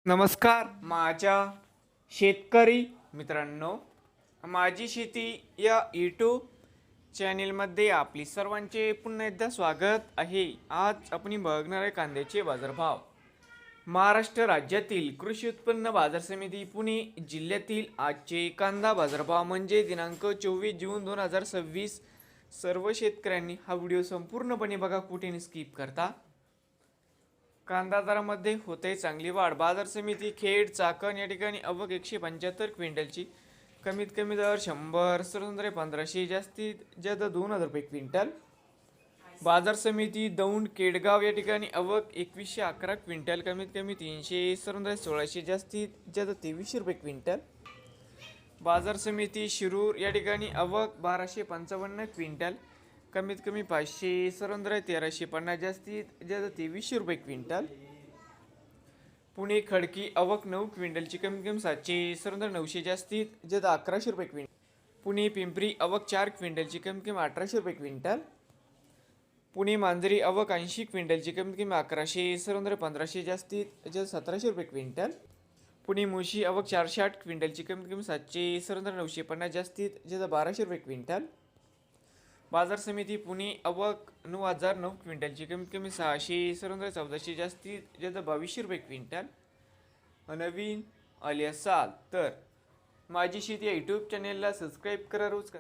नमस्कार माझ्या शेतकरी मित्रांनो, माझी शेती या यूट्यूब चॅनेलमध्ये आपली सर्वांचे पुन्हा एकदा स्वागत आहे. आज आपण बघणार आहे कांद्याचे बाजारभाव. महाराष्ट्र राज्यातील कृषी उत्पन्न बाजार समिती पुणे जिल्ह्यातील आजचे कांदा बाजारभाव म्हणजे दिनांक 24 जून 2026. सर्व शेतकऱ्यांनी हा व्हिडिओ संपूर्णपणे बघा, कुठे स्किप करता. कांदा दरामध्ये होते चांगली वाढ. बाजार समिती खेड चाकण या ठिकाणी आवक 175 क्विंटलची, कमीत कमी दर 100, सर्वसाधारण 1500, जास्तीत जास्त 2000 रुपये क्विंटल. बाजार समिती दौंड केडगाव या ठिकाणी आवक 2111 क्विंटल, कमीत कमी 300, सर्वसाधारण 1600, जास्तीत जास्त 2300 रुपये क्विंटल. बाजार समिती शिरूर या ठिकाणी आवक 1255 क्विंटल, कमीत कमी 500, सर्वसाधारण 1350, जास्तीत जास्त 2300 रुपये क्विंटल. पुणे खडकी आवक 9 क्विंटलची, कमीत कमी 700, सर्वसाधारण 900, जास्तीत जास्त 1100 रुपये क्विंटल. पुणे पिंपरी आवक 4 क्विंटलची, कमीत कमी 1800 रुपये क्विंटल. पुणे मांजरी आवक 80 क्विंटलची, कमीत कमी 1100, सर्वसाधारण 1500, जास्तीत जास्त 1700 रुपये क्विंटल. पुणे मुशी आवक 460 क्विंटलची, कमीत कमी 700, सर्वसाधारण 950, जास्तीत जास्त 1200 रुपये क्विंटल. बाजार समिती पुणे आवक 9009 क्विंटलची, कमीत कमी 600, सर्वसाधारण 1400, जास्तीत जास्त 2200 रुपये क्विंटल. नवीन आले असाल तर माझी शेती या यूट्यूब चॅनेलला सबस्क्राईब करा. रोज